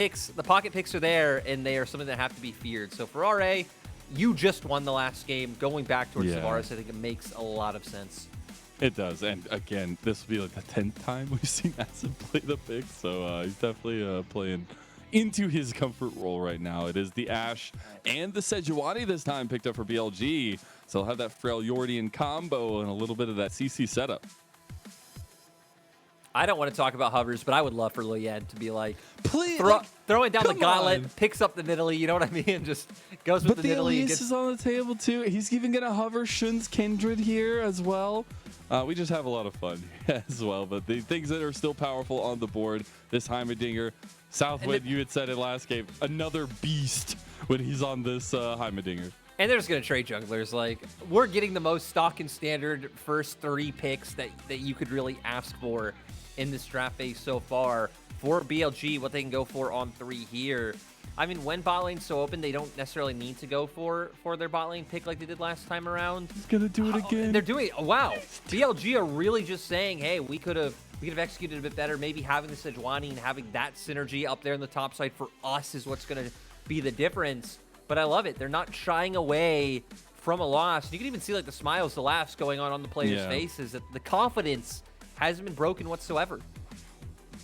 picks, the pocket picks are there, and they are something that have to be feared. So for RA, you just won the last game. Going back towards Varus, I think it makes a lot of sense. It does, and again, this will be like the 10th time we've seen MAzel play the pick, so he's definitely playing into his comfort role right now. It is the Ashe and the Sejuani this time picked up for BLG, so they'll have that Freljordian combo and a little bit of that CC setup. I don't want to talk about hovers, but I would love for Leyan to be like, please, throwing down the gauntlet, picks up the Nidalee, you know what I mean, and just goes with the Nidalee. But the is on the table too. He's even gonna hover Shun's Kindred here as well. We just have a lot of fun as well. But the things that are still powerful on the board, this Heimerdinger, Southwind, you had said it last game, another beast when he's on this Heimerdinger. And they're just going to trade junglers. Like, we're getting the most stock and standard first 3 picks that you could really ask for in this draft phase so far. For BLG, what they can go for on 3 here. I mean, when bot lane's so open, they don't necessarily need to go for their bot lane pick like they did last time around. He's going to do it again. They're doing it. Oh, wow. BLG are really just saying, hey, we could have executed a bit better. Maybe having the Sejuani and having that synergy up there on the top side for us is what's going to be the difference. But I love it. They're not shying away from a loss. You can even see like the smiles, the laughs going on the players' faces. That the confidence hasn't been broken whatsoever.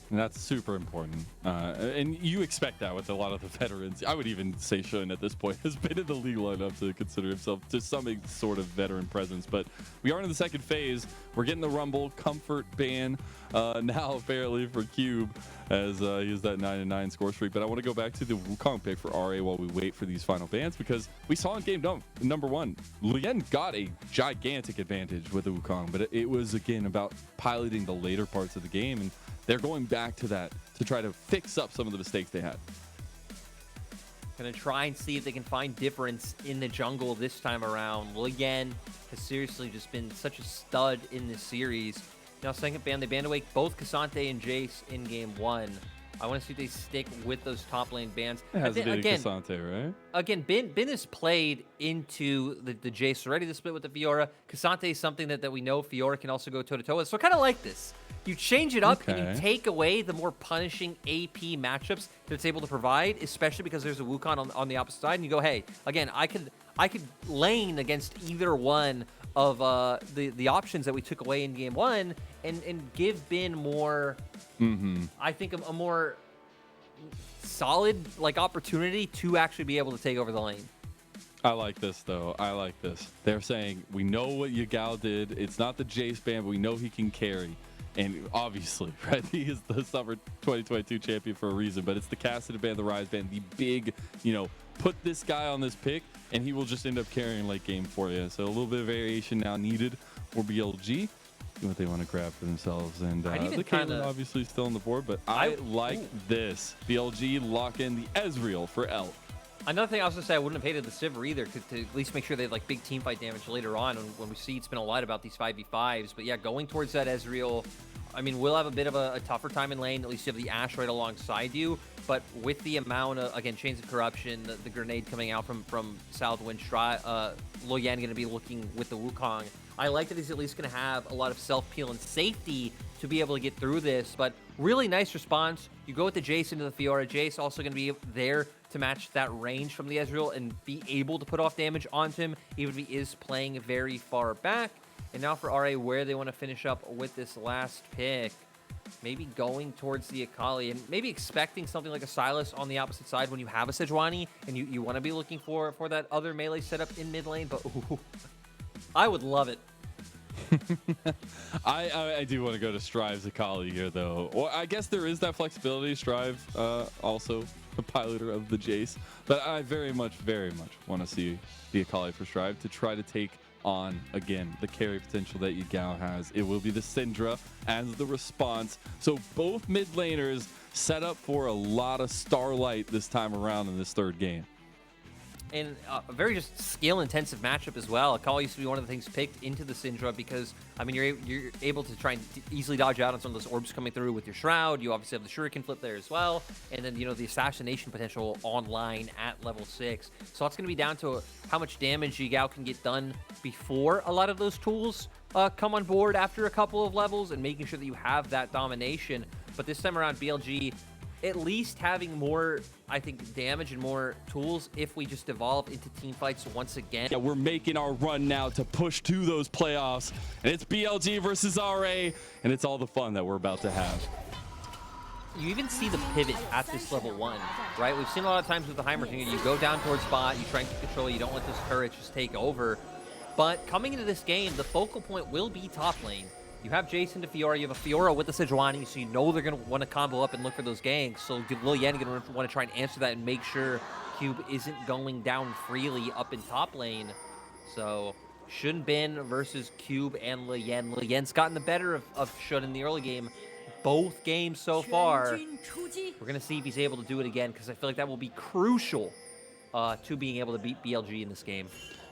And that's super important. And you expect that with a lot of the veterans. I would even say Shun at this point has been in the league long enough to consider himself to some sort of veteran presence. But we are in the second phase. We're getting the Rumble comfort ban now apparently for Cube as he has that 9-9 score streak. But I want to go back to the Wukong pick for RA while we wait for these final bans, because we saw in game number 1, Leyan got a gigantic advantage with the Wukong, but it was again about piloting the later parts of the game, and they're going back to that to try to fix up some of the mistakes they had. Gonna try and see if they can find difference in the jungle this time around. Leyan has seriously just been such a stud in this series. Now, second ban, they banned away both K'Sante and Jayce in game 1. I want to see if they stick with those top lane bans. Again, K'Sante, right? Again, Ben has played into the Jayce already, the split with the Fiora. K'Sante is something that we know Fiora can also go toe-to-toe with. So I kind of like this. You change it up and you take away the more punishing AP matchups that it's able to provide, especially because there's a Wukong on the opposite side, and you go, hey, again, I could lane against either one of the options that we took away in game 1 and give Ben more, I think, a more solid like opportunity to actually be able to take over the lane. I like this, though. I like this. They're saying, we know what Yagao did. It's not the Jayce ban, but we know he can carry. And obviously, right, he is the Summer 2022 champion for a reason, but it's the Cassidy ban, the Rise ban, the big, put this guy on this pick, and he will just end up carrying late game for you. So a little bit of variation now needed for BLG, what they want to grab for themselves. And the Caitlyn obviously still on the board, but I like this. BLG lock in the Ezreal for L. Another thing I was going to say, I wouldn't have hated the Sivir either, to at least make sure they have like big team fight damage later on when we see it's been a lot about these 5v5s. But yeah, going towards that Ezreal, I mean, we'll have a bit of a tougher time in lane. At least you have the Ashe right alongside you. But with the amount of, again, Chains of Corruption, the grenade coming out from Southwind, Leyan going to be looking with the Wukong. I like that he's at least going to have a lot of self-peel and safety to be able to get through this. But really nice response. You go with the Jayce into the Fiora. Jayce also going to be there to match that range from the Ezreal and be able to put off damage onto him, even if he is playing very far back. And now for RA, where they want to finish up with this last pick. Maybe going towards the Akali and maybe expecting something like a Sylas on the opposite side when you have a Sejuani and you want to be looking for that other melee setup in mid lane. But ooh, I would love it. I do want to go to Strive's Akali here, though. Well, I guess there is that flexibility. Strive also a piloter of the Jayce, but I very much want to see the Akali for Strive to try to take on, again, the carry potential that Yagao has. It will be the Syndra as the response. So both mid laners set up for a lot of starlight this time around in this third game. And a very just skill-intensive matchup as well. Akali used to be one of the things picked into the Syndra because, I mean, you're able to try and easily dodge out on some of those orbs coming through with your Shroud. You obviously have the Shuriken flip there as well. And then, the assassination potential online at level 6. So it's going to be down to how much damage Yagao can get done before a lot of those tools come on board after a couple of levels and making sure that you have that domination. But this time around, BLG, at least having more, I think, damage and more tools if we just evolve into team fights once again. Yeah, we're making our run now to push to those playoffs, and it's BLG versus RA, and it's all the fun that we're about to have. You even see the pivot at this level 1, right? We've seen a lot of times with the Heimerdinger, you go down towards bot, you try and keep control, you don't let those turrets just take over. But coming into this game, the focal point will be top lane. You have Jayce into Fiora, you have a Fiora with the Sejuani, so you know they're going to want to combo up and look for those ganks. So Leyan going to want to try and answer that and make sure Cube isn't going down freely up in top lane. So Shun Bin versus Cube and Leyan. Leyan's gotten the better of Shun in the early game. Both games so far. We're going to see if he's able to do it again, because I feel like that will be crucial to being able to beat BLG in this game.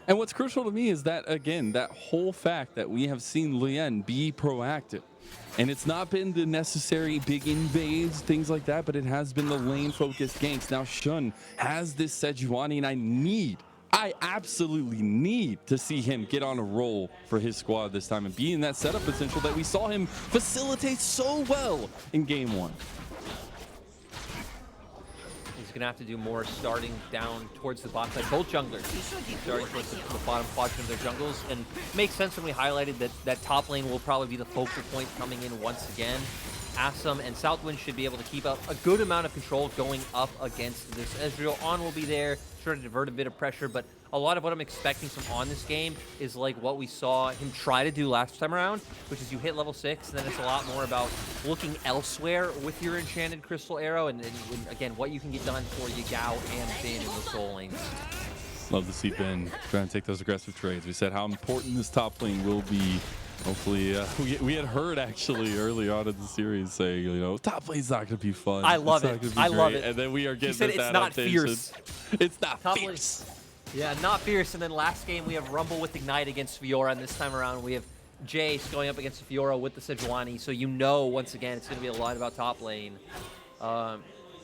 And what's crucial to me is that, again, that whole fact that we have seen Leyan be proactive. And it's not been the necessary big invades, things like that, but it has been the lane-focused ganks. Now Shun has this Sejuani, and I absolutely need to see him get on a roll for his squad this time and be in that setup potential that we saw him facilitate so well in game 1. He's going to have to do more starting down towards the bot side. Both junglers starting towards the bottom quadrant of their jungles. And makes sense when we highlighted that top lane will probably be the focal point coming in once again. Sssum and Southwind should be able to keep up a good amount of control going up against this Ezreal. On will be there, try to divert a bit of pressure, but a lot of what I'm expecting from On this game is like what we saw him try to do last time around, which is you hit level 6, and then it's a lot more about looking elsewhere with your Enchanted Crystal Arrow, and again, what you can get done for Yagao and Bin in the soul lanes. Love to see Ben trying to take those aggressive trades. We said how important this top lane will be. Hopefully, we had heard actually early on in the series say, you know, top lane's not going to be fun. I love it. I love it. And then we are getting that it's not fierce. It's not top fierce. Lane. Yeah, not fierce. And then last game we have Rumble with Ignite against Fiora, and this time around we have Jayce going up against Fiora with the Sejuani. So you know, once again, it's going to be a lot about top lane.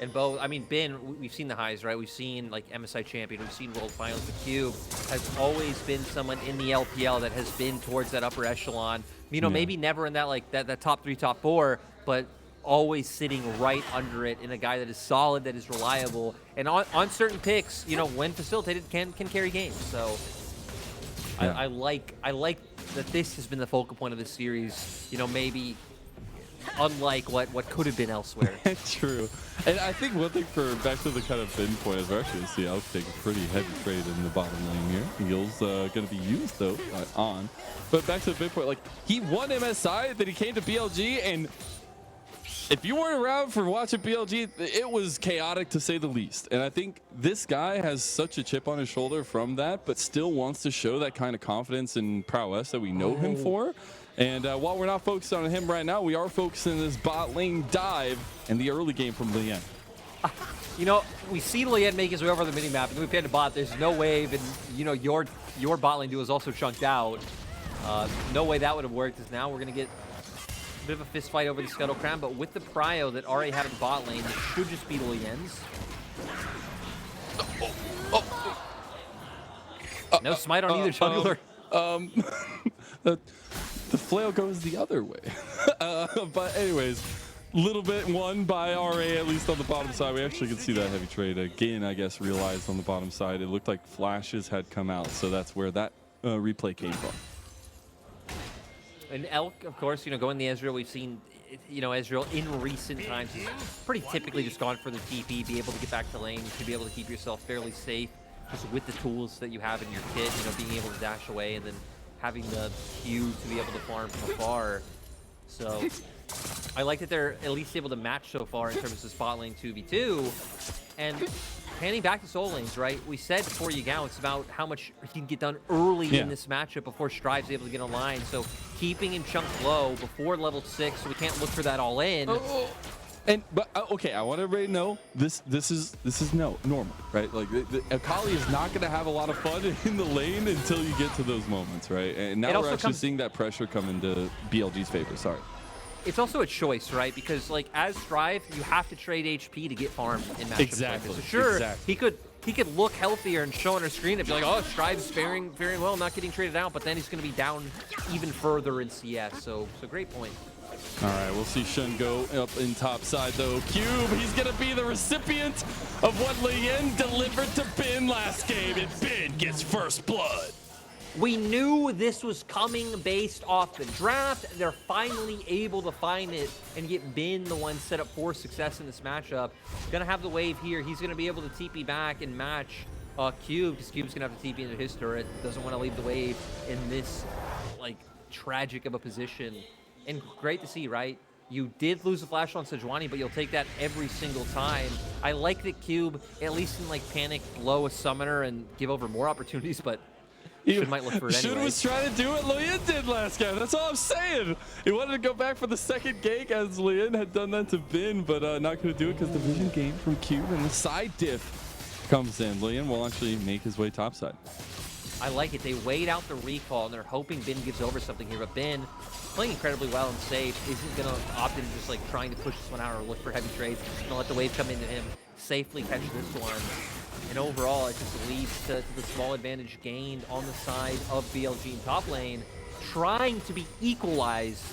And both, I mean, Bin, we've seen the highs, right? We've seen like MSI champion, we've seen World Finals. The Cube has always been someone in the LPL that has been towards that upper echelon. You know, maybe never in that like that top 3, top 4, but always sitting right under it in a guy that is solid, that is reliable, and on certain picks, you know, when facilitated, can carry games. So I like that this has been the focal point of this series. You know, maybe unlike what could have been elsewhere. True. And I think one thing for back to the kind of bin point is we're actually going to see Elk take a pretty heavy trade in the bottom lane here. Heal's going to be used though on. But back to the bin point, like he won MSI, then he came to BLG, and if you weren't around for watching BLG, it was chaotic to say the least. And I think this guy has such a chip on his shoulder from that, but still wants to show that kind of confidence and prowess that we know him for. And while we're not focused on him right now, we are focusing on this bot lane dive and the early game from Leyan. You know, we see Leyan make his way over the minimap, and then we pan to bot. There's no wave, and you know your bot lane duo is also chunked out. No way that would have worked, as now we're going to get a bit of a fist fight over the Scuttle Crown, but with the prio that already had in bot lane, it should just be Leyan's. No smite on either jungler. The flail goes the other way. But anyways, little bit won by RA, at least on the bottom side. We actually can see that heavy trade again, I guess, realized on the bottom side. It looked like flashes had come out, so that's where that replay came from. And Elk, of course, you know, going the Ezreal, we've seen, you know, Ezreal in recent times has pretty typically just gone for the TP, be able to get back to lane, to be able to keep yourself fairly safe, just with the tools that you have in your kit, you know, being able to dash away and then having the Q to be able to farm from afar. So I like that they're at least able to match so far in terms of spot lane 2v2. And panning back to soul lanes, right? We said for Yagao, it's about how much he can get done early in this matchup before Strive's able to get online. So keeping him chunked low before level 6, so we can't look for that all in. But okay, I want everybody to know this is normal, right? Like Akali is not going to have a lot of fun in the lane until you get to those moments, right? And now we're actually seeing that pressure come into BLG's favor. Sorry. It's also a choice, right? Because like as Strive, you have to trade HP to get farmed in matchups. Exactly. Like this. So sure, he could look healthier and show on our screen and be like, oh, Strive's faring very well, not getting traded out, but then he's going to be down even further in CS. So great point. All right, we'll see Shun go up in top side though. Cube, he's gonna be the recipient of what Leyan delivered to Bin last game, and Bin gets first blood. We knew this was coming based off the draft. They're finally able to find it and get Bin the one set up for success in this matchup. Gonna have the wave here. He's gonna be able to TP back and match Cube, because Cube's gonna have to TP into his turret. Doesn't want to leave the wave in this like tragic of a position. And great to see, right? You did lose the flash on Sejuani, but you'll take that every single time. I like that Cube, at least in like panic, blow a summoner and give over more opportunities, but Shun might look for it anyway. Shun was trying to do what Leyan did last game. That's all I'm saying. He wanted to go back for the second gank as Leyan had done that to Bin, but not going to do it because the vision gain from Cube and the side diff comes in. Leyan will actually make his way topside. I like it. They wait out the recall, and they're hoping Bin gives over something here, but Bin, playing incredibly well and safe, isn't going to opt into just like trying to push this one out or look for heavy trades. He's going to let the wave come into him, safely catch this one. And overall, it just leads to the small advantage gained on the side of BLG in top lane, trying to be equalized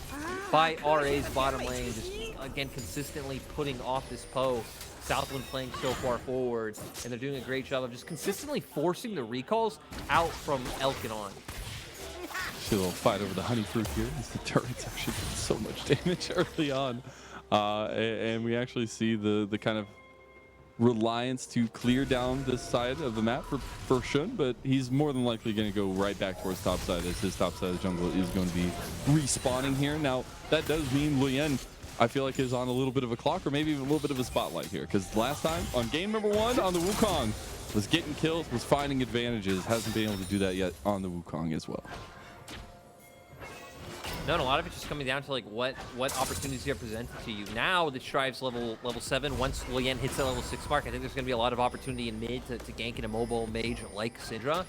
by RA's bottom lane, just again consistently putting off this Poe. Southwind playing so far forward, and they're doing a great job of just consistently forcing the recalls out from Elkin. See a little fight over the honey fruit here as the turrets actually did so much damage early on. And we actually see the kind of reliance to clear down this side of the map for Shun, but he's more than likely going to go right back towards top side, as his top side of the jungle is going to be respawning here. Now, that does mean Leyan, I feel like, is on a little bit of a clock, or maybe even a little bit of a spotlight here, because last time on game number 1 on the Wukong was getting kills, was finding advantages, hasn't been able to do that yet on the Wukong as well. No, and a lot of it's just coming down to like what opportunities are presented to you. Now that Strive's level 7, once Leyan hits that level 6 mark, I think there's going to be a lot of opportunity in mid to gank in a mobile mage like Syndra.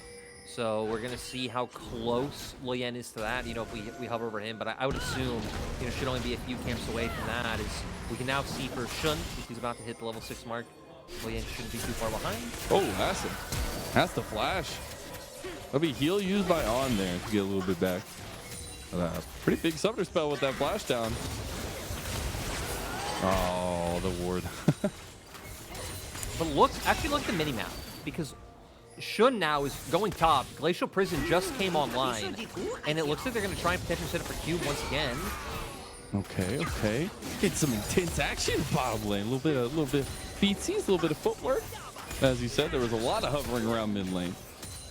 So we're going to see how close Leyan is to that, you know, if we hover over him. But I would assume, you know, should only be a few camps away from that. Is we can now see for Shun, if he's about to hit the level 6 mark, Leyan shouldn't be too far behind. Oh, that's the flash. That'll be heal used by On there to get a little bit back. Pretty big summoner spell with that flash down. Oh, the ward. But actually look at the mini-map, because Shun now is going top. Glacial Prison just came online, and it looks like they're going to try and potentially set up for Cube once again. Okay. Get some intense action bottom lane. A little bit of feetsies, a little bit of footwork. As you said, there was a lot of hovering around mid lane.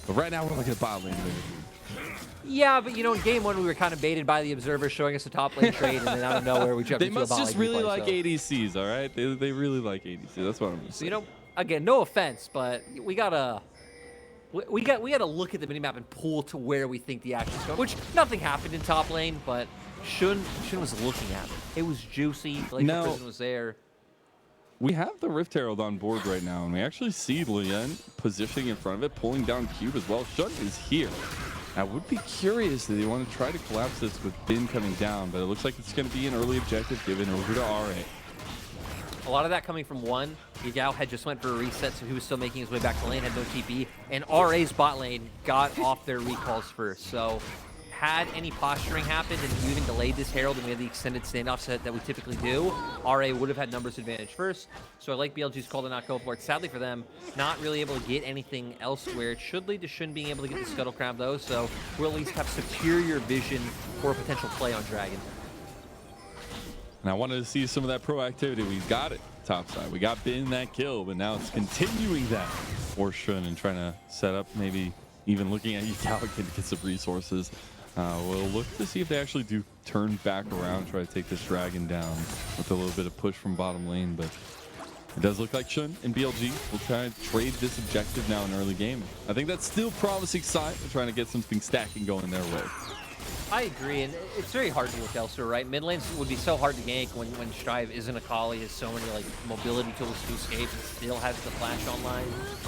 But right now we're looking at bottom lane. Yeah, but you know, in game 1 we were kind of baited by the observer showing us a top lane trade, and then out of nowhere we jumped into a bot lane. They must just really like ADCs, all right? They really like ADCs. That's what I'm saying. So, you know, again, no offense, but we gotta look at the minimap and pull to where we think the action's going. Which nothing happened in top lane, but Shun was looking at it. It was juicy. Glacial Prison was there. We have the Rift Herald on board right now, and we actually see Leyan positioning in front of it, pulling down Cube as well. Shun is here. I would be curious if they want to try to collapse this with Bin coming down, but it looks like it's going to be an early objective given over to RA. A lot of that coming from one, Yagao had just went for a reset, so he was still making his way back to lane, had no TP, and RA's bot lane got off their recalls first. So had any posturing happened and you even delayed this Herald and we had the extended standoff set that we typically do, RA would have had numbers advantage first. So I like BLG's call to not go for it. Sadly for them, not really able to get anything elsewhere. It should lead to Shun being able to get the Scuttle Crab though, so we'll at least have superior vision for a potential play on Dragon. And I wanted to see some of that proactivity. We got it topside. We got Bin that kill, but now it's continuing that for Shun and trying to set up, maybe even looking at Yagao to get some resources. We'll look to see if they actually do turn back around, try to take this Dragon down with a little bit of push from bottom lane, but it does look like Shun and BLG will try to trade this objective now in early game. I think that's still promising sign of trying to get something stacking going their way. I agree, and it's very hard to look elsewhere, right? Mid lanes would be so hard to gank when Strive isn't Akali, has so many like mobility tools to escape, and still has the flash online.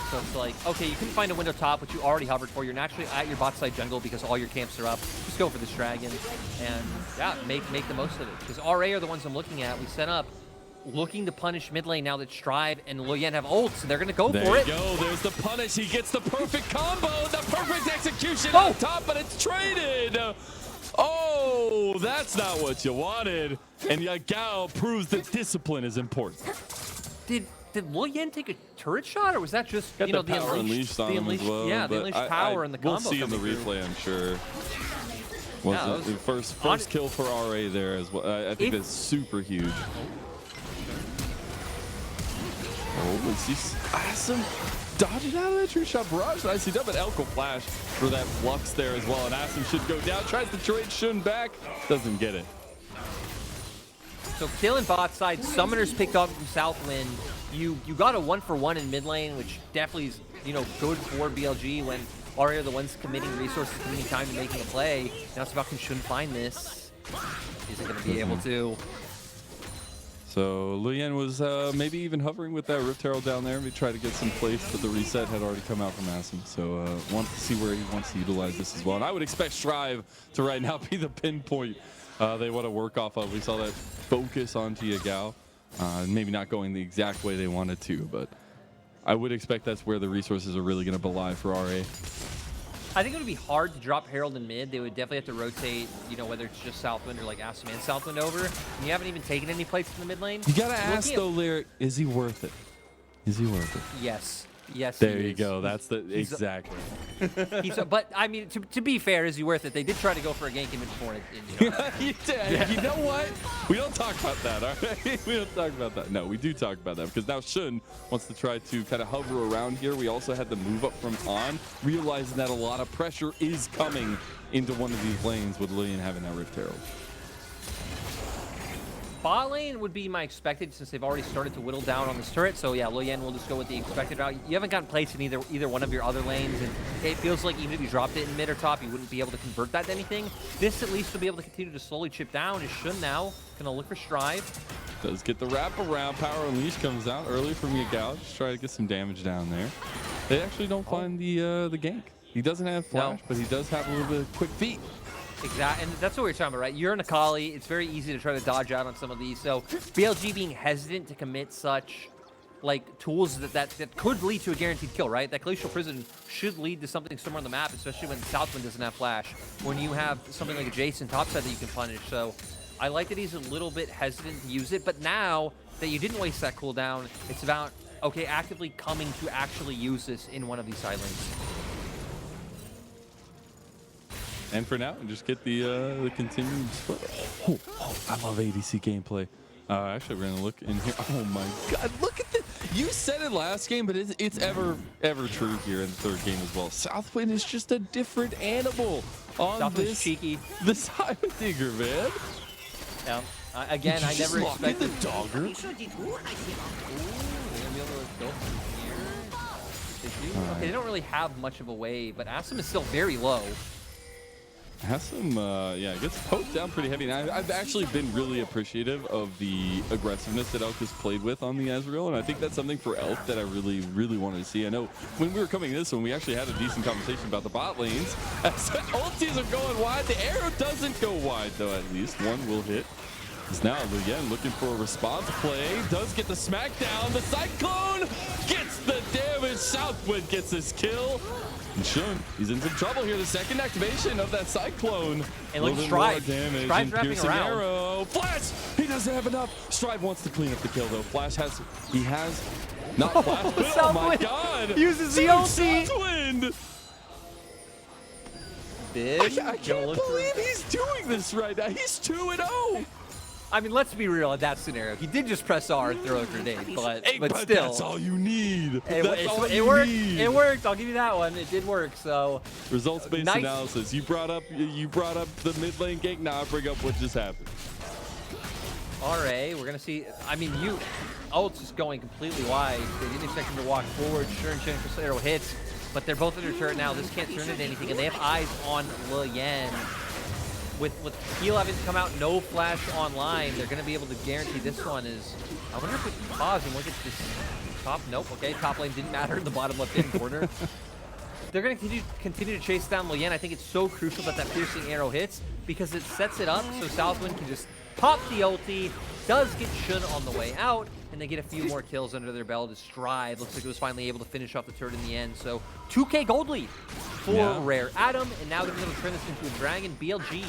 So it's like, okay, you couldn't find a window top, which you already hovered for. You're naturally at your bot side jungle because all your camps are up. Just go for this Dragon, and yeah, make the most of it. Because RA are the ones I'm looking at. We set up looking to punish mid lane now that Strive and Leyan have ults, so they're going to go for it. There you go. There's the punish. He gets the perfect combo, the perfect execution on top, but it's traded. Oh, that's not what you wanted. And Yagao proves that discipline is important. Did Leyan take a turret shot, or was that just Got you know the power unleashed on him as well. Yeah, the unleashed power and the combo. We'll see in the replay, I'm sure. Was the first kill for RA there as well. I think that's super huge. Oh, let's see Sssum dodging out of that true shot barrage. I see but Elko flash for that Lux there as well, and Sssum should go down. Tries to trade Shun back, doesn't get it. So killing bot side, summoners picked up from Southwind. You got a 1-for-1 in mid lane, which definitely is good for BLG when RA are the ones committing resources, committing time to making a play. Now it's about can Shun find this. Isn't going to be able to. So Leyan was maybe even hovering with that Rift Herald down there. We tried to get some place, but the reset had already come out from Sssum. So wanted to see where he wants to utilize this as well. And I would expect Strive to right now be the pinpoint they want to work off of. We saw that focus onto Yagao. Maybe not going the exact way they wanted to, but I would expect that's where the resources are really going to belie for RA. I think it would be hard to drop Herald in mid. They would definitely have to rotate, whether it's just Southwind or like Sssum and Southwind over. And you haven't even taken any places in the mid lane. You got to ask though, Lyric, is he worth it? Is he worth it? Yes. Yes, there you go. That's the exactly. But I mean, to be fair, is he worth it? They did try to go for a gank in mid before. You did. Yeah. You know what? We don't talk about that. All right? We don't talk about that. No, we do talk about that because now Shun wants to try to kind of hover around here. We also had the move up from on, realizing that a lot of pressure is coming into one of these lanes with Leyan having that Rift Herald. Bot lane would be my expected since they've already started to whittle down on this turret. So yeah, Leyan will just go with the expected route. You haven't gotten placed in either one of your other lanes, and it feels like even if you dropped it in mid or top, you wouldn't be able to convert that to anything. This at least will be able to continue to slowly chip down. Is Shun now gonna look for Strive? Does get the wrap around. Power Unleash comes out early from Yagao. Just try to get some damage down there. They actually don't find the gank. He doesn't have flash, but he does have a little bit of quick feet. Exactly, and that's what we're talking about, right? You're an Akali. It's very easy to try to dodge out on some of these. So BLG being hesitant to commit such like tools that could lead to a guaranteed kill, right? That Glacial Prison should lead to something somewhere on the map, especially when Southwind doesn't have flash. When you have something like a Jayce topside that you can punish. So I like that he's a little bit hesitant to use it, but now that you didn't waste that cooldown, it's about, okay, actively coming to actually use this in one of these side lanes. And for now, just get the continued split. Oh, I love ADC gameplay. Actually, we're gonna look in here. Oh my God, look at this! You said it last game, but it's ever true here in the third game as well. Southwind is just a different animal on Southwind's cheeky. This Heimerdinger, man. Yeah. Again, I never expected the dogger. Okay, they don't really have much of a wave, but Sssum is still very low. Sssum, yeah, gets poked down pretty heavy. And I've actually been really appreciative of the aggressiveness that Elk has played with on the Ezreal, and I think that's something for Elk that I really, really wanted to see. I know when we were coming to this one, we actually had a decent conversation about the bot lanes. As ultis are going wide, the arrow doesn't go wide, though at least one will hit. Is now again looking for a response play. Does get the smackdown. The Cyclone gets the damage. Southwind gets his kill. And Shun, he's in some trouble here. The second activation of that Cyclone. And look, Strive. Strive's wrapping around. Arrow. Flash! He doesn't have enough. Strive wants to clean up the kill, though. Flash has, he has not Flash, but oh my God. Uses the ulti. Southwind. I can't believe he's doing this right now. He's 2-0. I mean, let's be real in that scenario. He did just press R and throw a grenade, but still. That's all you need. It worked. It worked. I'll give you that one. It did work. So results-based analysis. You brought up the mid lane gank. Now I bring up what just happened. RA, we're gonna see. I mean, ult's just going completely wide. They didn't expect him to walk forward. Sure and arrow hits, but they're both under turret now. This can't turn into anything, and they have eyes on Leyan. With heal having to come out, no flash online, they're going to be able to guarantee this one is... I wonder if we can pause and look at this top. Nope, okay, top lane didn't matter in the bottom left-hand corner. they're going to continue to chase down Leyan. I think it's so crucial that that piercing arrow hits because it sets it up so Southwind can just pop the ulti, does get Shun on the way out, and they get a few more kills under their belt as Strive looks like it was finally able to finish off the turret in the end. So 2K gold lead for Rare Adam, and now they're going to turn this into a dragon. BLG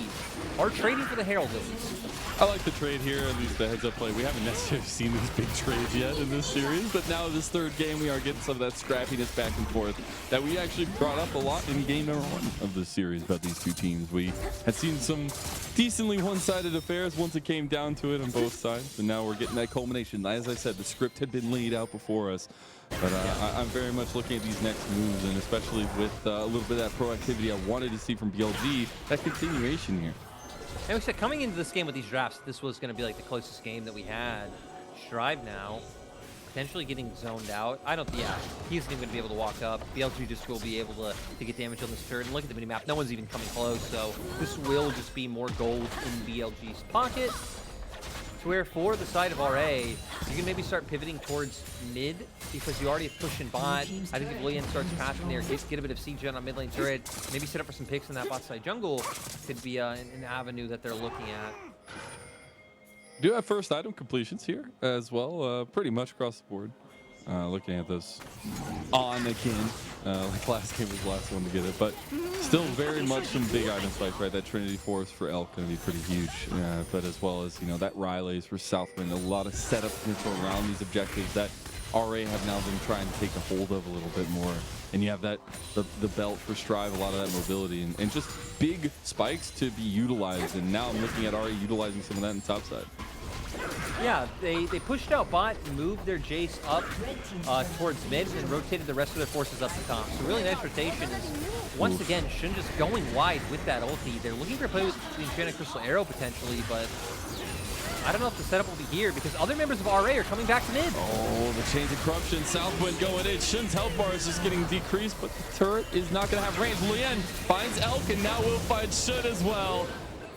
are trading for the Herald Lilies. I like the trade here, at least the heads-up play. We haven't necessarily seen these big trades yet in this series, but now this third game, we are getting some of that scrappiness back and forth that we actually brought up a lot in game number 1 of this series about these two teams. We had seen some decently one-sided affairs once it came down to it on both sides, and now we're getting that culmination. As I said, the script had been laid out before us, but I'm very much looking at these next moves, and especially with a little bit of that proactivity I wanted to see from BLG, that continuation here. And we said coming into this game with these drafts, this was going to be like the closest game that we had. Strive now, potentially getting zoned out. I don't, he's even going to be able to walk up. BLG just will be able to get damage on this turret. And look at the minimap, no one's even coming close. So this will just be more gold in BLG's pocket. To where for the side of RA, you can maybe start pivoting towards mid because you already have push and bot. I think if Leyan starts passing there, get a bit of siege on mid lane turret, maybe set up for some picks in that bot side jungle could be an avenue that they're looking at. Do have first item completions here as well, pretty much across the board. Looking at this on again, like last game was the last one to get it, but still very much some big item spikes, right? That Trinity Force for Elk going to be pretty huge, but as well as, you know, that Rileys for Southwind, a lot of setup potential around these objectives that RA have now been trying to take a hold of a little bit more. And you have that the belt for Strive, a lot of that mobility, and just big spikes to be utilized. And now I'm looking at RA utilizing some of that in top side. Yeah, they pushed out bot, moved their Jayce up towards mid, and rotated the rest of their forces up the top. So really nice rotation is, once again, Shun just going wide with that ulti. They're looking for a play with the Enchanted Crystal Arrow potentially, but I don't know if the setup will be here because other members of RA are coming back to mid. Oh, the Chains of Corruption, Southwind going in. Shun's health bar is just getting decreased, but the turret is not going to have range. Leyan finds Elk, and now will find Shun as well.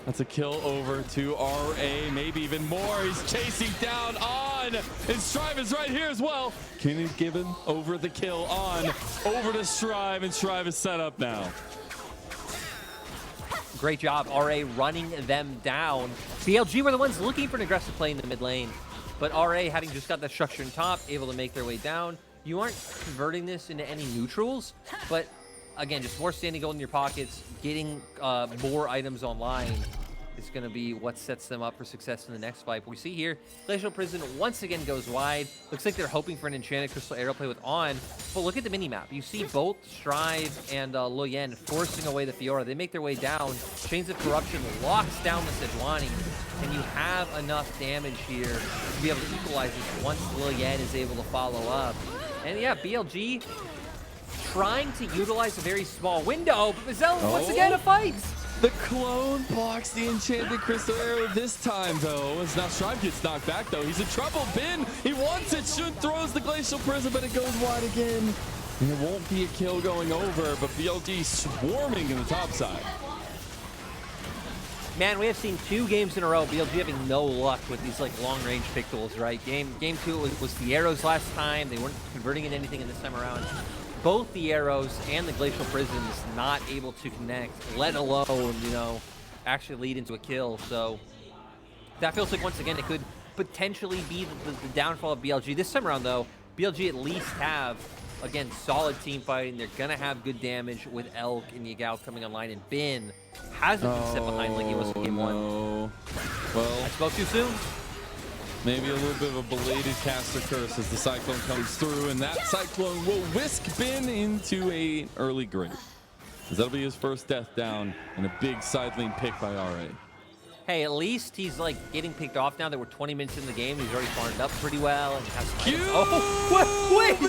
That's a kill over to RA, maybe even more. He's chasing down on, and Strive is right here as well. Can he give him over the kill on, over to Strive, and Strive is set up now. Great job, RA running them down. BLG were the ones looking for an aggressive play in the mid lane, but RA, having just got that structure in top, able to make their way down. You aren't converting this into any neutrals, but again, just more standing gold in your pockets, getting more items online is going to be what sets them up for success in the next fight. But we see here, Glacial Prison once again goes wide. Looks like they're hoping for an Enchanted Crystal Arrow play with On. But look at the minimap. You see both Strive and Leyan forcing away the Fiora. They make their way down. Chains of Corruption locks down the Sejuani. And you have enough damage here to be able to equalize this once Leyan is able to follow up. And yeah, BLG trying to utilize a very small window, but MAzel once again fights. The clone blocks the Enchanted Crystal Arrow this time, though. As now Strive gets knocked back, though. He's in trouble. Bin, he wants it. Shun throws the Glacial Prison, but it goes wide again. And it won't be a kill going over, but BLG swarming in the top side. Man, we have seen 2 games in a row, BLG having no luck with these like long-range pick tools, right? Game 2 was the arrows last time. They weren't converting into anything in this time around. Both the arrows and the Glacial Prisons not able to connect, let alone, you know, actually lead into a kill. So that feels like, once again, it could potentially be the downfall of BLG. This time around, though, BLG at least have, again, solid team fighting. They're going to have good damage with Elk and Yagao coming online, and Bin hasn't been set behind like he was in game 1. Well, I spoke too soon. Maybe a little bit of a belated caster curse as the Cyclone comes through, and that Cyclone will whisk Bin into an early grave. That'll be his first death down, and a big side lane pick by RA. Hey, at least he's like getting picked off now that we're 20 minutes in the game. He's already farmed up pretty well and has some items. Oh, wait!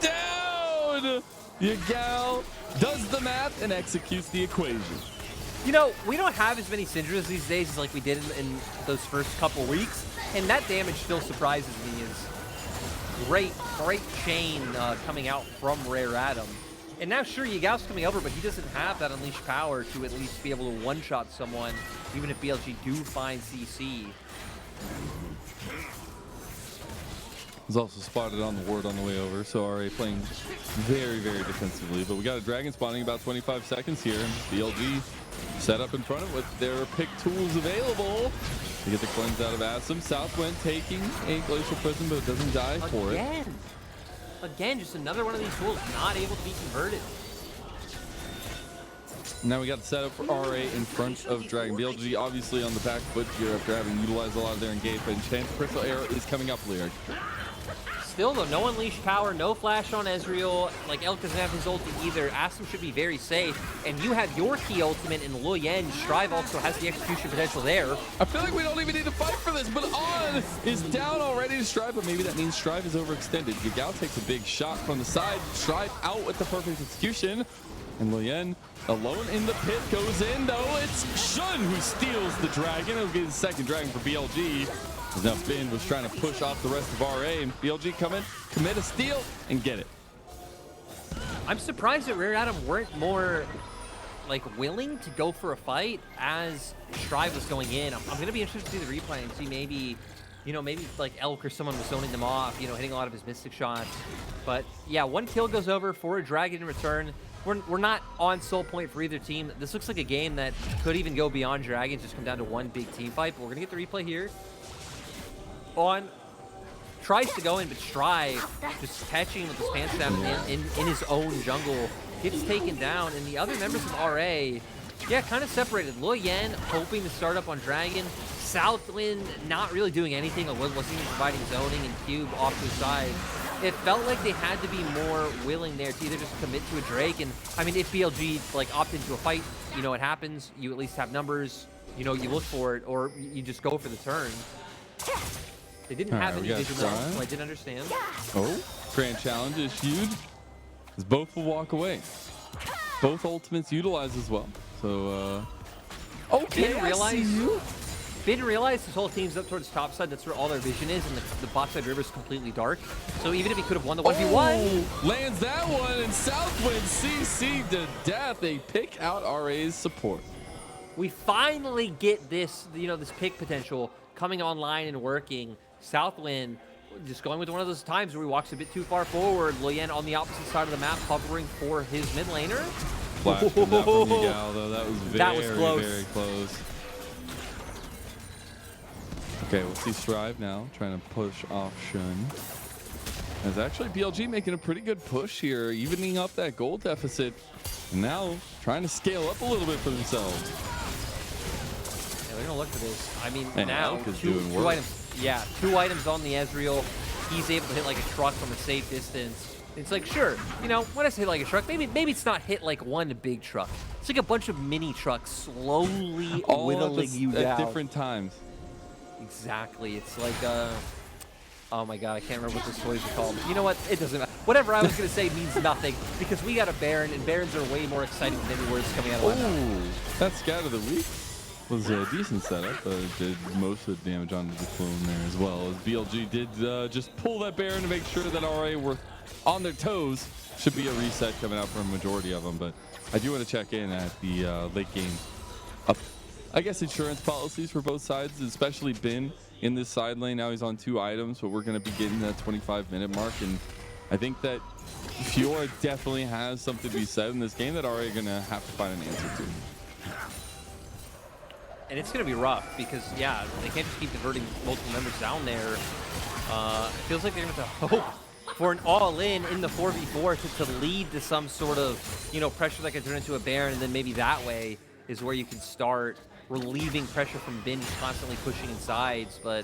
Down! Yagao does the math and executes the equation. You know, we don't have as many Syndras these days as like we did in those first couple weeks, and that damage still surprises me. Is great chain coming out from Rare Adam. And now, sure, Yagao's coming over, but he doesn't have that unleashed power to at least be able to one-shot someone, even if BLG do find CC. Was also spotted on the ward on the way over, so RA playing very, very defensively. But we got a dragon spawning about 25 seconds here. BLG set up in front of with their pick tools available to get the cleanse out of Sssum. Southwind taking a glacial prison, but doesn't die for it. Again, just another one of these tools not able to be converted. Now we got the setup for RA in front of Dragon. BLG obviously on the back foot here after having utilized a lot of their engagement. Chance Crystal Arrow is coming up, Lyric. Still though, no unleashed power, no flash on Ezreal. Like Elk doesn't have his ulti either. Sssum should be very safe. And you have your key ultimate in Leyan. Strive also has the execution potential there. I feel like we don't even need to fight for this, but On is down already to Strive, but maybe that means Strive is overextended. Yagao takes a big shot from the side. Strive out with the perfect execution. And Leyan alone in the pit goes in though. It's Sssum who steals the dragon. It'll get the second dragon for BLG. Now Finn was trying to push off the rest of RA, and BLG come in, commit a steal, and get it. I'm surprised that Rare Adam weren't more like willing to go for a fight as Strive was going in. I'm gonna be interested to see the replay and see maybe, you know, maybe like Elk or someone was zoning them off, you know, hitting a lot of his mystic shots. But yeah, one kill goes over for a dragon in return. We're not on soul point for either team. This looks like a game that could even go beyond dragons, just come down to one big team fight. But we're gonna get the replay here. On tries to go in, but Strive just catching with his pants down in his own jungle, gets taken down, and the other members of RA, yeah, kind of separated. Leyan hoping to start up on Dragon. Southwind not really doing anything, wasn't even providing zoning, and Cube off to his side. It felt like they had to be more willing there to either just commit to a Drake, and I mean, if BLG like opt into a fight, you know, it happens. You at least have numbers, you know, you look for it, or you just go for the turn. They didn't have any vision though, so I didn't understand. Oh, grand challenge issued. As both will walk away. Both ultimates utilized as well. So, okay, Didn't realize his whole team's up towards top side. That's where all their vision is, and the bot side river is completely dark. So even if he could have won the 1v1, lands that one, and Southwind CC to death. They pick out RA's support. We finally get this, you know, this pick potential coming online and working. Southwind just going with one of those times where he walks a bit too far forward. Leyan on the opposite side of the map, hovering for his mid laner. Flash from that from Yagao, though. That was close. Very close. Okay, we'll see Strive now trying to push off Shun. As actually BLG making a pretty good push here, evening up that gold deficit. And now trying to scale up a little bit for themselves. Yeah, they're gonna look for this. I mean, and now two items. Yeah, 2 items on the Ezreal. He's able to hit like a truck from a safe distance. It's like, sure, you know, when I say like a truck, maybe it's not hit like one big truck. It's like a bunch of mini trucks slowly whittling you down. At different times. Exactly. It's like, oh my god, I can't remember what this toys are called. You know what? It doesn't matter. Whatever I was going to say means nothing, because we got a Baron, and Barons are way more exciting than any words coming out of my mouth. That Scout of the Week was a decent setup, but it did most of the damage onto the clone there as well. As BLG did just pull that Baron to make sure that RA were on their toes. Should be a reset coming out for a majority of them, but I do want to check in at the late game. I guess insurance policies for both sides, especially Bin in this side lane. Now he's on 2 items, but we're going to be getting that 25-minute mark, and I think that Fiora definitely has something to be said in this game that RA are going to have to find an answer to. And it's going to be rough because, yeah, they can't just keep diverting multiple members down there. It feels like they're going to have to hope for an all-in in the 4v4 to lead to some sort of, you know, pressure that can turn into a Baron, and then maybe that way is where you can start relieving pressure from Bin just constantly pushing in sides. But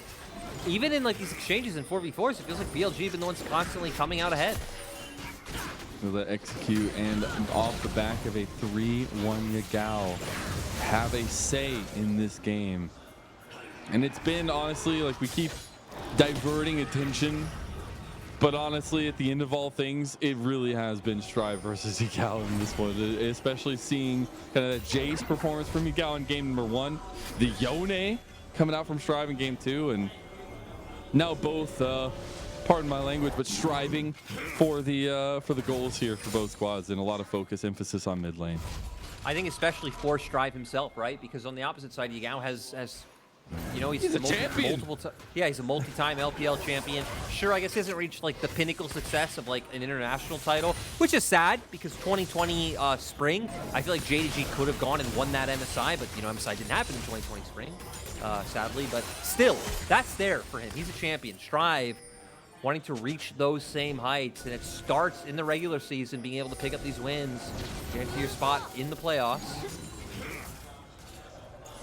even in like these exchanges in 4v4s, it feels like BLG have been the ones constantly coming out ahead. Will that execute, and off the back of a 3-1 Yagao have a say in this game. And it's been, honestly, like, we keep diverting attention, but honestly, at the end of all things, it really has been Strive versus Yagao in this one, especially seeing kind of that Jayce performance from Yagao in game number 1, the Yone coming out from Strive in game 2, and now both, pardon my language, but striving for the goals here for both squads, and a lot of focus, emphasis on mid lane. I think especially for Strive himself, right? Because on the opposite side, Yagao has You know, He's a champion. he's a multi-time LPL champion. Sure, I guess he hasn't reached like the pinnacle success of like an international title, which is sad because 2020 spring, I feel like JDG could have gone and won that MSI, but you know, MSI didn't happen in 2020 spring, sadly. But still, that's there for him. He's a champion. Strive wanting to reach those same heights, and it starts in the regular season, being able to pick up these wins, guarantee your spot in the playoffs.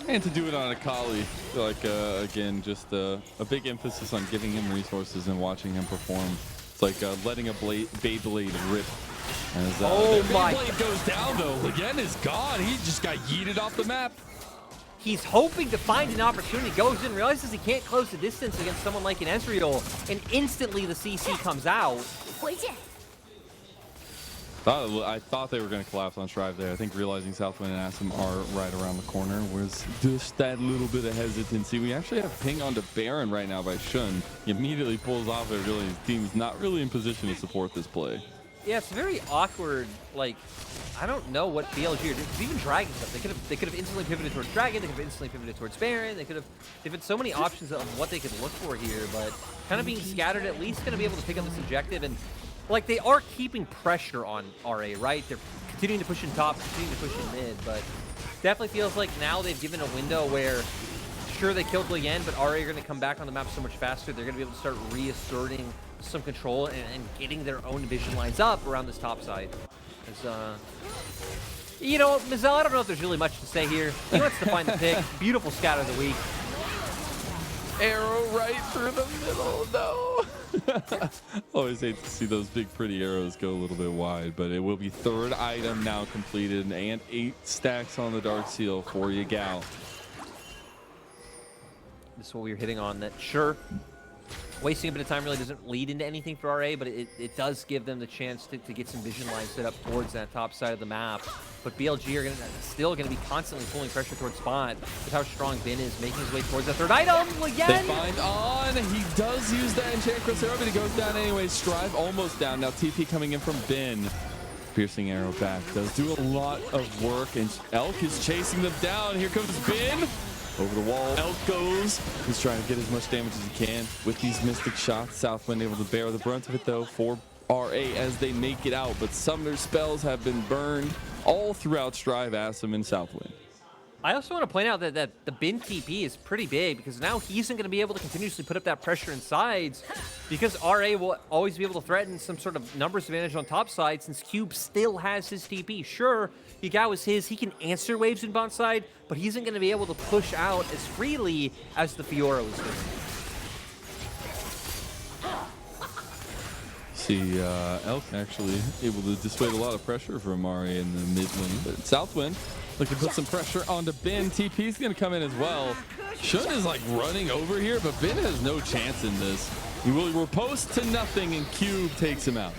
And to do it on Akali, like, again, just a big emphasis on giving him resources and watching him perform. It's like letting a Beyblade rip. As, oh my! Beyblade goes down, though. Again is gone. He just got yeeted off the map. He's hoping to find an opportunity, goes in, realizes he can't close the distance against someone like an Ezreal, and instantly the CC comes out. I thought they were going to collapse on Strive there. I think realizing Southwind and Sssum are right around the corner was just that little bit of hesitancy. We actually have ping onto Baron right now by Shun. He immediately pulls off it, really. His team's not really in position to support this play. Yeah, it's very awkward. Like, I don't know what BLG are doing. Because even Dragon stuff, they could have instantly pivoted towards Dragon. They could have instantly pivoted towards Baron. They've had so many options of what they could look for here. But kind of being scattered, at least going to be able to pick up this objective. And like, they are keeping pressure on RA, right? They're continuing to push in top, continuing to push in mid. But definitely feels like now they've given a window where, sure, they killed Leyan, but RA are going to come back on the map so much faster. They're going to be able to start reasserting some control and getting their own vision lines up around this top side. You know, MAzel, I don't know if there's really much to say here. He wants to find the pick. Beautiful scout of the week. Arrow right through the middle, no. Always hate to see those big pretty arrows go a little bit wide, but it will be third item now completed and 8 stacks on the Dark Seal for Yagao. This is what we were hitting on, that sure, wasting a bit of time really doesn't lead into anything for RA, but it does give them the chance to get some vision lines set up towards that top side of the map. But BLG are still going to be constantly pulling pressure towards Spot with how strong Ben is, making his way towards that third item again. They find on. He does use that Enchantress arrow, but he goes down anyway. Strive almost down. Now TP coming in from Ben. Piercing arrow back. Does do a lot of work, and Elk is chasing them down. Here comes Ben. Over the wall, Elk goes. He's trying to get as much damage as he can with these mystic shots. Southwind able to bear the brunt of it, though, for RA as they make it out. But Summoner spells have been burned all throughout Strive, Sssum, and Southwind. I also want to point out that the Bin TP is pretty big because now he isn't going to be able to continuously put up that pressure in sides because RA will always be able to threaten some sort of numbers advantage on top side since Cube still has his TP. Sure, Yagao is his. He can answer waves in bot side, but he isn't going to be able to push out as freely as the Fiora was doing. See, Elk actually able to dissuade a lot of pressure from RA in the mid lane, but Southwind looking to put some pressure onto Ben. TP is going to come in as well. Shun is like running over here, but Ben has no chance in this. He will riposte to nothing, and Cube takes him out.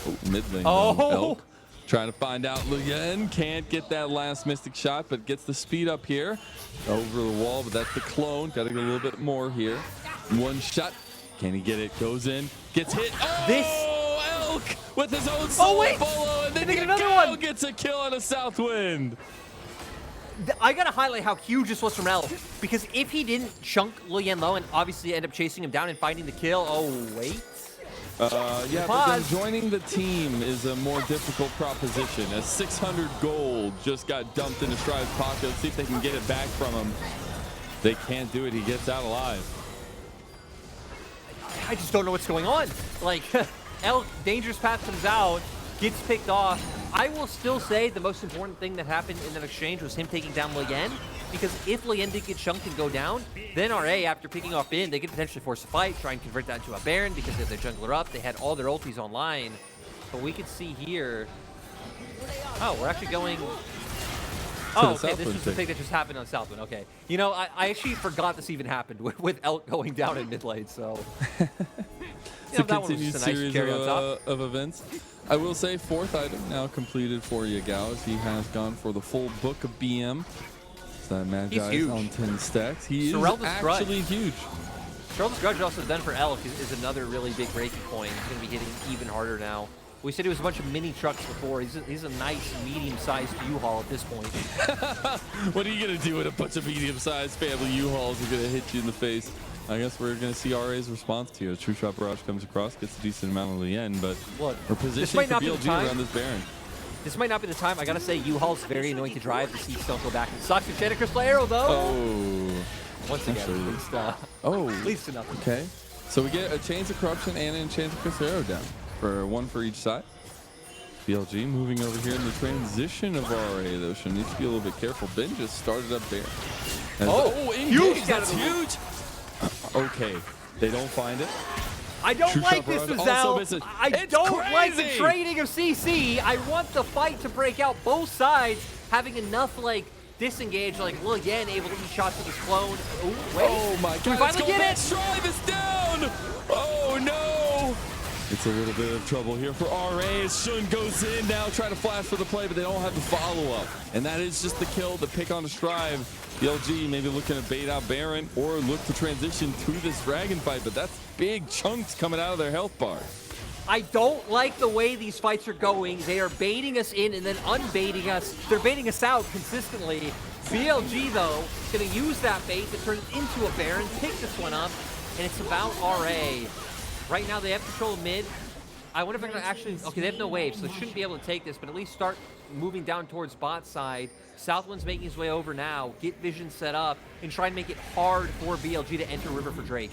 Oh, mid lane. Elk trying to find out. Leyan can't get that last mystic shot, but gets the speed up here. Over the wall, but that's the clone. Got to get a little bit more here. One shot. Can he get it? Goes in. Gets hit. Oh, Elk with his own solo follow, and then Yagao gets a kill on a Southwind. I gotta highlight how huge this was from Elk, because if he didn't chunk Leyan low and obviously end up chasing him down and finding the kill, oh wait. Yeah, but then joining the team is a more difficult proposition. As 600 gold just got dumped into Strive's pocket. Let's see if they can get it back from him. They can't do it. He gets out alive. I just don't know what's going on. Like, Elk, dangerous path comes out, gets picked off. I will still say the most important thing that happened in that exchange was him taking down Leyan, because if Leyan did get chunked and go down, then RA, after picking off Ben, they could potentially force a fight, try and convert that into a Baron because they have their jungler up. They had all their ultis online. But we could see here... Oh, we're actually going... Oh, okay, this is the thing that just happened on Southwind. Okay. You know, I actually forgot this even happened with Elk going down in mid lane, so... It's a continued series of events. I will say 4th item now completed for Yagao as he has gone for the full book of BM. So that Magi on 10 stacks. He is actually huge. Serelda's Grudge also done for Elk is another really big breaking point. He's going to be hitting even harder now We said he was a bunch of mini trucks before. He's a nice medium-sized U-Haul at this point. What are you gonna do with a bunch of medium-sized family U-Hauls are gonna hit you in the face? I guess we're gonna see RA's response here. True Shot Barrage comes across, gets a decent amount of Leyan, but Look, we're positioning for BLG around this Baron. This might not be the time. I gotta say, U-Haul's very annoying to drive. The seats don't go back. It sucks for Cheddar Crystal Arrow, though. Oh. Once again, Actually, at least to nothing. Okay. So we get a Chains of Corruption and an Enchanted Crystal Arrow down. For one for each side. BLG moving over here in the transition of RA, though. She needs to be a little bit careful. Ben just started up there. Huge! That's huge! Okay, they don't find it. I don't True like Shot this, Barrage MAzel. also misses. I It's don't like the crazy! trading of CC. I want the fight to break out, both sides having enough, like, disengage, like Leyan able to eat shots with his clone. Oh, wait. Oh my Can we god, finally get it? Strive is down! Oh no! It's a little bit of trouble here for RA as Shun goes in now, trying to flash for the play, but they don't have the follow-up. And that is just the kill, the pick on the Strive. BLG maybe looking to bait out Baron or look to transition to this Dragon fight, but that's big chunks coming out of their health bar. I don't like the way these fights are going. They are baiting us in and then unbaiting us. They're baiting us out consistently. BLG, though, is going to use that bait to turn it into a Baron, pick this one up, and it's about RA. Right now, they have control of mid. I wonder if they're going to actually... Okay, they have no waves, so they shouldn't be able to take this, but at least start moving down towards bot side. Southwind's making his way over now, get vision set up, and try and make it hard for BLG to enter River for Drake.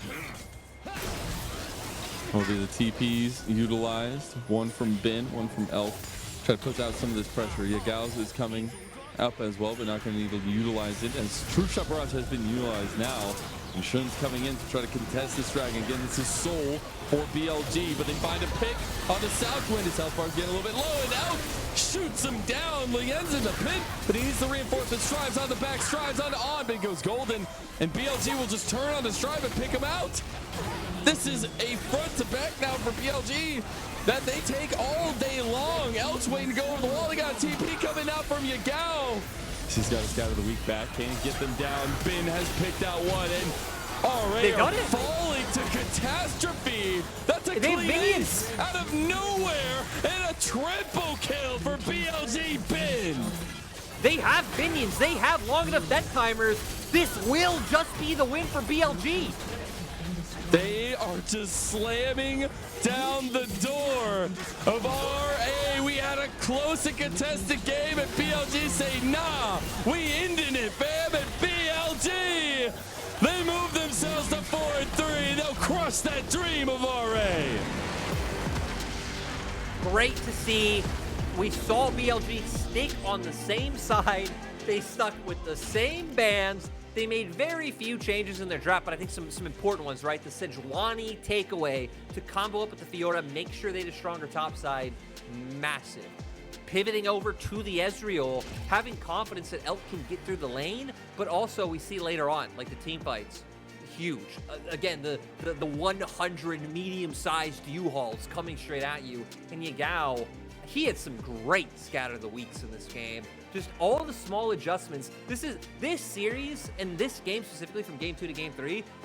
Will be the TPs utilized. One from Ben, one from Elf. Try to put out some of this pressure. Yagao is coming up as well, but not going to need to utilize it. As True Shot Barrage has been utilized now. And Shun's coming in to try to contest this dragon. Again, this is Soul for BLG, but they find a pick on the Southwind. His health bar getting a little bit low, and Elf shoots him down. Leyan's in the pit, but he needs the reinforcement. Strives on the back, Strives on, but it goes golden. And BLG will just turn on the Strive and pick him out. This is a front to back now for BLG that they take all day long. Elf's waiting to go over the wall. They got a TP coming out from Yagao. He's got his Scout of the Week back. Can't get them down. Ben has picked out one, and They RA got are it. falling to catastrophe. That's a They have clean minions. ace out of nowhere, and a triple kill for BLG Ben. They have minions. They have long enough death timers. This will just be the win for BLG. They are just slamming down the door of RA. We had a close and contested game, and BLG say, nah, we ending it, fam, and BLG, they move themselves to 4-3. They'll crush that dream of RA. Great to see. We saw BLG stick on the same side. They stuck with the same bands. They made very few changes in their draft, but I think some important ones, right? The Sejuani takeaway to combo up with the Fiora, make sure they had a stronger top side, massive. Pivoting over to the Ezreal, having confidence that Elk can get through the lane, but also we see later on, like the team fights, huge. Again, the 100 medium-sized U-Hauls coming straight at you, and Yagao, he had some great Scatter the Weeks in this game. Just all the small adjustments. This series and this game specifically from game 2 to game 3